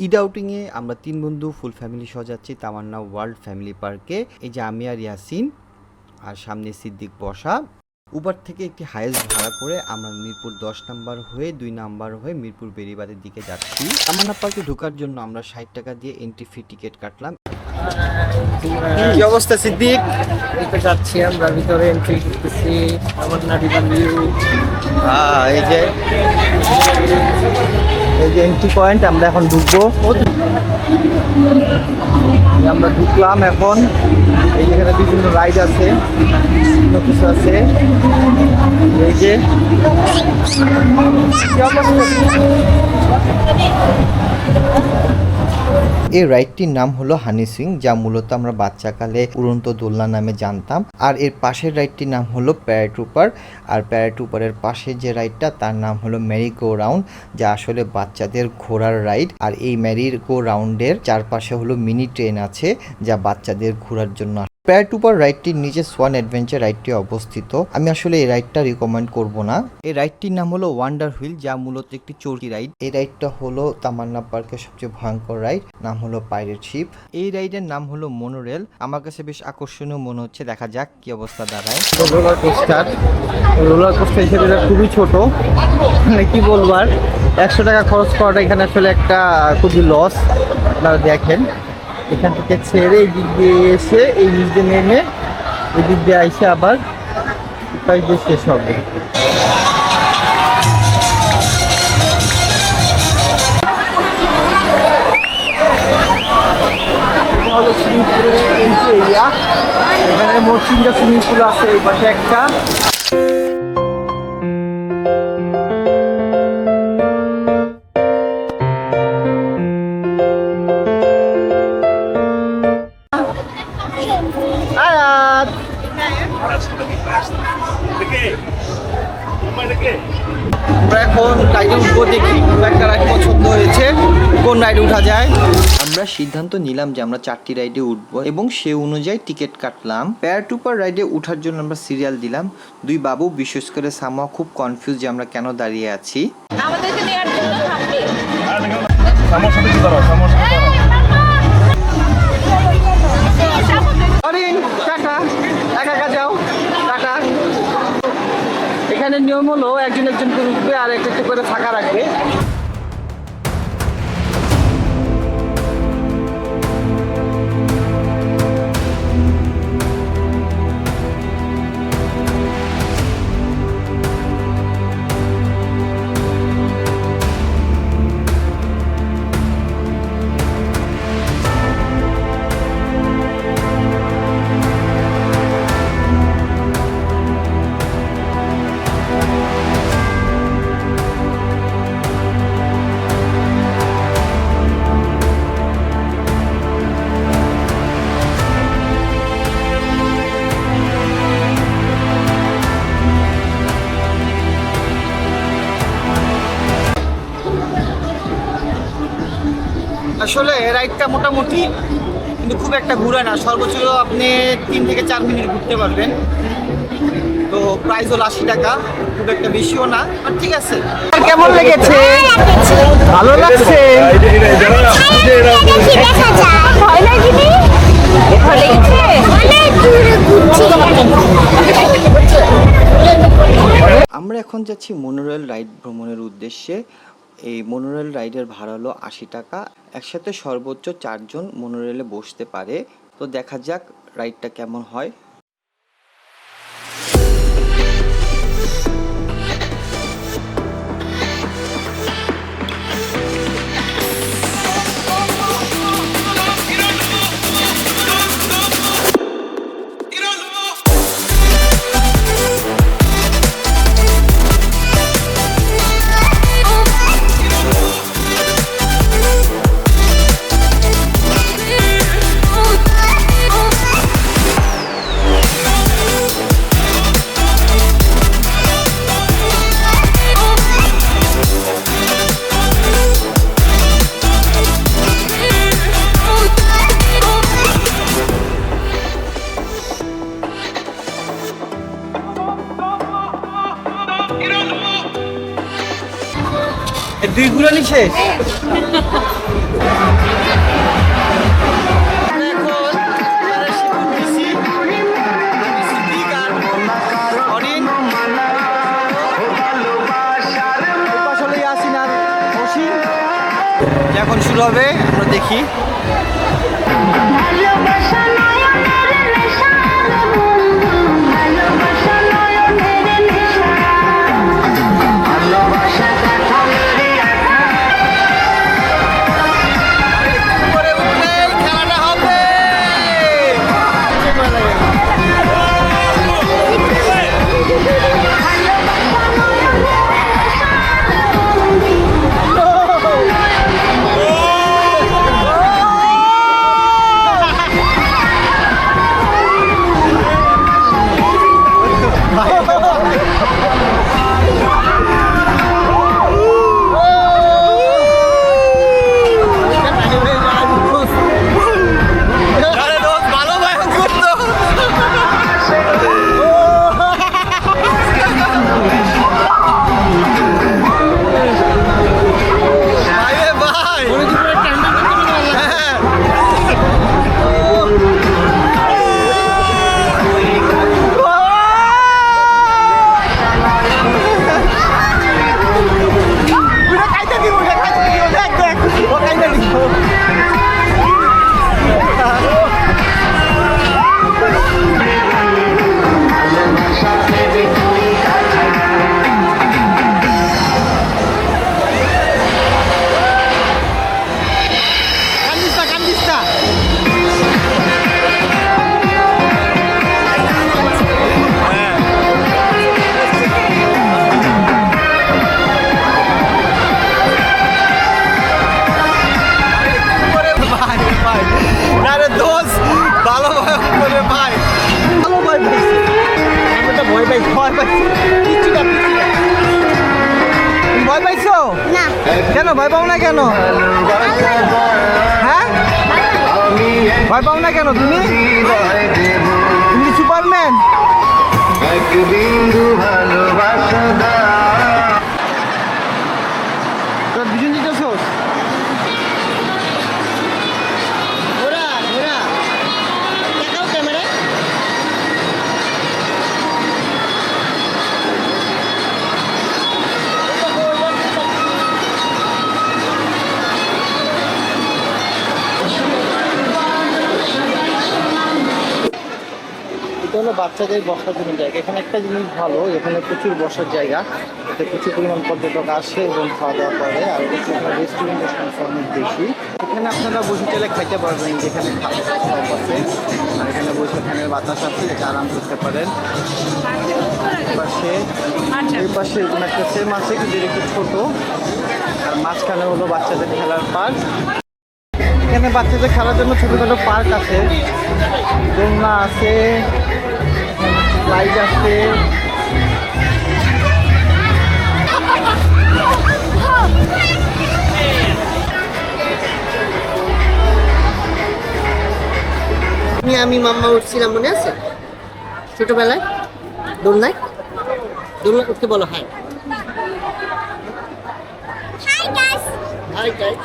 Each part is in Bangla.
ঈদ আউটিংয়ে আমরা ৩ বন্ধু ফুল ফ্যামিলি সহ যাচ্ছি তামান্না ওয়ার্ল্ড ফ্যামিলি পার্কে। এই যে আমি আর ইয়াসিন, আর সামনে সিদ্দিক বসা। উবার থেকে একটি হাইয়েস্ট ভাড়া করে আমরা মিরপুর 10 নাম্বার হয়ে 2 নাম্বার হয়ে মিরপুর বেড়িবাঁধের দিকে যাচ্ছি। তামান্না পার্কে ঢোকার জন্য আমরা 60 টাকা দিয়ে এন্ট্রি ফি টিকিট কাটলাম। কি অবস্থা সিদ্দিক? ভিতরে যাচ্ছি, আমরা ভিতরে এন্ট্রি করতেছি। তামান্না রিভার ভিউ, এই যে এন্ট্রি পয়েন্ট, আমরা এখন ঢুকবো। আমরা ঢুকলাম এখন। এই যেখানে বিভিন্ন রাইড আছে, বিভিন্ন কিছু আছে। এই যে এই রাইডটির নাম হলো হানি সুইং, যা মূলত আমরা বাচ্চাকালে উড়ন্ত দোলনা নামে জানতাম। আর এর পাশের রাইডটির নাম হলো প্যারাট্রুপার। আর প্যারাট্রুপারের পাশে যে রাইডটা তার নাম হলো মেরি গো রাউন্ড, যা আসলে বাচ্চাদের ঘোরার রাইড। আর এই মেরি গো রাউন্ডের চারপাশে হলো মিনি ট্রেন আছে, যা বাচ্চাদের ঘোরার জন্য। প্যারাট্রুপার রাইডটির নিচে সোয়ান অ্যাডভেঞ্চার রাইডটি অবস্থিত। আমি আসলে এই রাইডটা রিকমেন্ড করব না। এই রাইডটির নাম হলো ওয়ান্ডার হুইল, যা মূলত একটি চরকি রাইড। এই রাইডটা হলো তামান্না পার্কের সবচেয়ে ভয়ঙ্কর রাইড, নাম হলো পাইরেট শিপ। এই রাইডের নাম হলো মনোরেল। আমার কাছে বেশ আকর্ষণীয় মনে হচ্ছে, দেখা যাক কি অবস্থা দাঁড়ায়। রোলার কোস্টার, রোলার কোস্টার হিসেবে খুবই ছোট, মানে কি বলবো আর। 100 টাকা খরচ করাটা এখানে আসলে একটা খুবই লস। আপনারা দেখেন, এখান থেকে ছেড়ে এই দিক দিয়ে এসে এই নিচ দিয়ে নেমে এই দিক দিয়ে আইসে আবার উপায় দিয়ে শেষ হবে। সুইমিং পুলের এন্ট্রি এরিয়া। এখানে মোট 3টা সুইমিং পুল আছে, এই পাশে একটা। আমরা এখন রাইডে উঠবো, দেখি একটা রাইড পছন্দ হয়েছে, কোন রাইডে উঠা যায়। আমরা সিদ্ধান্ত নিলাম যে আমরা 4টি রাইডে উঠবো এবং সে অনুযায়ী টিকিট কাটলাম। প্যারাট্রুপার রাইডে উঠার জন্য আমরা সিরিয়াল দিলাম। 2 বাবু, বিশেষ করে সামা খুব কনফিউজ যে আমরা কেন দাঁড়িয়ে আছি। আমাদেরকে নেয়ার জন্য থামবে। এখানে নিয়ম হলো একজন একজন করে উঠবে আর একটা করে ফাঁকা রাখবে। আসলে রাইডটা মোটামুটি, কিন্তু খুব একটা ঘুরে না। সর্বোচ্চ আপনি 3 থেকে 4 মিনিট ঘুরতে পারবেন। তো প্রাইস হলো 80 টাকা, খুব একটা বেশিও না, আর ঠিক আছে। কেমন লেগেছে? ভালো লাগছে। আমরা এখন যাচ্ছি মনোরেল রাইড ভ্রমণের উদ্দেশ্যে। এই মনোরেল রাইডের ভাড়া হলো 80 টাকা। একসাথে সর্বোচ্চ 4 জন মনোরেলে বসতে পারে। তো দেখা যাক রাইডটা কেমন হয়। দুই ঘুরানি শেষ। হবে আমরা দেখি। উপরে উঠলেই খেলাটা হবে। আরে দোস্ত, ভালো ভয়ঙ্কর তো। ভাই রে ভাই। হ্যাঁ। ওটা খাইতে দিব, ওটা খাইতে দিব, দেখ দেখ, ও খাইতে দিব। কান্দিস না, কান্দিস না। করে ভাই ভাই, না রে দোস্ত, ভালো ভয় করে ভাই, ভালো ভয় পাইছে। আমি তো ভয় পাইছি, ভয় পাইছি। পিচ্ছি না, পিচ্ছি না। তুমি ভয় পাইছো? না কেন ভয় পাও না কেন? হ্যাঁ, ভয় পাও না কেন তুমি? তুমি কি সুপারম্যান? তোরা দুজন দিতেছোস? ঘোরা ঘোরা, দেখাও ক্যামেরায়। এটা হলো বাচ্চাদের বসার জন্য জায়গা। এখানে একটা জিনিস ভালো, এখানে প্রচুর বসার জায়গা, এতে প্রচুর পরিমাণ পর্যটক আসে এবং খাওয়া দাওয়া করে। আর এখানে রেস্টুরেন্টের সংখ্যা অনেক বেশি। এখানে আপনারা বসে চাইলে খাইতে পারবেন, যেখানে খাবার সব আছে। আর এখানে বসে ফ্যানের বাতাস আছে, এটা আরাম করতে পারেন। পাশে এই পাশে এরকম একটা সেম আছে, কিন্তু এটা একটু ছোট। আর মাঝখানে হলো বাচ্চাদের খেলার পার্ক। এখানে বাচ্চাদের খেলার জন্য ছোটোখাটো পার্ক আছে, দোলনা আছে, লাইট আছে। আমি মাম্মা উঠছিলাম, মনে আছে ছোটবেলায় দোলনায়? দোলনা উঠতে বলো হাই। Hi guys.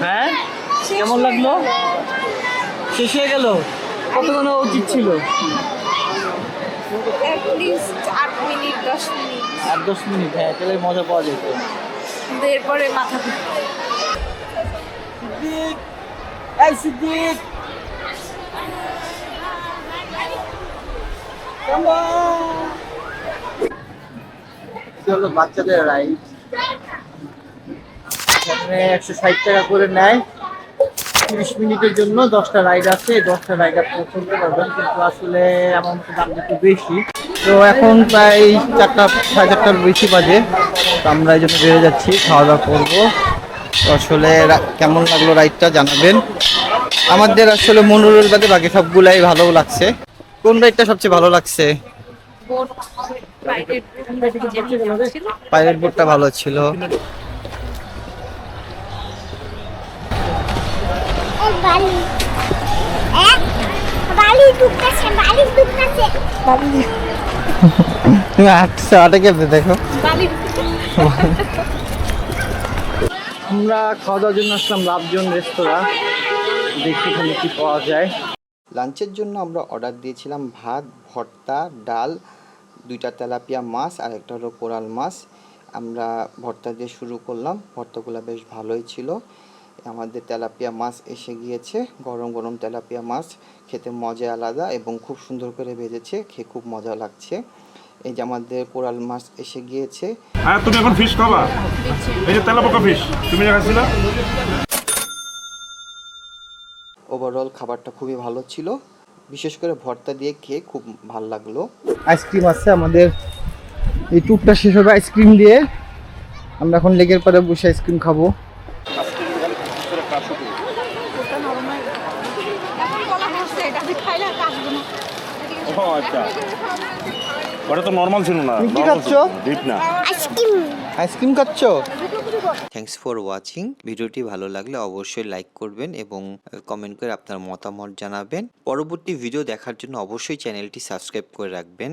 হ্যাঁ, কেমন লাগলো? শেষ হয়ে গেল? কতক্ষণ উচিত ছিল? অ্যাটলিস্ট 8 মিনিট 10 মিনিট 8-10 মিনিট, হ্যাঁ, তাহলে মজা পাওয়া যেত। কিন্তু এরপরে মাথা ঘুরে। সিদ্দিক, এই সিদ্দিক, হলো বাচ্চাদের রাইড, এখানে 160 টাকা করে নেয়। 30 মিনিটের জন্য 10টা রাইড আছে, 10টা রাইড আপনি চলতে পারবেন, কিন্তু আসলে আমার মতো দাম একটু বেশি। তো এখন প্রায় 4টা 4:30টার বেশি বাজে, তো আমরা এই জন্য বেরিয়ে যাচ্ছি, খাওয়া দাওয়া করবো। তো আসলে কেমন লাগলো রাইডটা জানাবেন। আমাদের আসলে মনোরল বাদে বাকি সবগুলাই ভালো লাগছে। কোন রাইডটা সবচেয়ে ভালো লাগছে? বোট বাইরের ছিল। পাইরেট বোটটা ভালো ছিল। বালি বালি ঢুকতেছে, বালি ঢুকতেছে। তুমি হাঁটছো, হাঁটে কেমনে দেখো। বালির আমরা খাওয়া দাওয়ার জন্য আসলাম লাভজন রেস্তোরাঁ, দেখি এখানে কি পাওয়া যায়। লাঞ্চের জন্য আমরা অর্ডার দিয়েছিলাম ভাত, ভর্তা, ডাল, 2টা তেলাপিয়া মাছ আর একটা হলো কোরাল মাছ। আমরা ভর্তা দিয়ে শুরু করলাম, ভর্তাগুলো বেশ ভালোই ছিল। আমাদের তেলাপিয়া মাছ এসে গিয়েছে, গরম গরম তেলাপিয়া মাছ, খেতে মজা আলাদা এবং খুব সুন্দর করে ভেজেছে, খেয়ে খুব মজা লাগছে। এই যে আমাদের কোরাল মাছ এসে গিয়েছে। হ্যাঁ, তুমি এখন ফিশ খাবা? এই যে তেলাপোকা ফিশ তুমি যে খাচ্ছিলা। ওভারঅল খাবারটা খুবই ভালো ছিল, বিশেষ করে ভর্তা দিয়ে খেয়ে খুব ভালো লাগলো। আইসক্রিম আছে আমাদের, এই ট্যুরটা শেষ হবে আইসক্রিম দিয়ে। আমরা এখন লেকের পাড়ে বসে আইসক্রিম খাবো। এখন বলা হচ্ছে এটা আমি খাইলে আর আসবো না। ও আচ্ছা, ওটা তো নরমাল ছিল না। তুমি কি normal খাচ্ছ? ছিল, ডিপ না। আইসক্রিম খাচ্ছ? Thanks for watching. ভিডিওটি ভালো লাগলে অবশ্যই লাইক করবেন এবং কমেন্ট করে আপনার মতামত জানাবেন। পরবর্তী ভিডিও দেখার জন্য অবশ্যই চ্যানেলটি সাবস্ক্রাইব করে রাখবেন।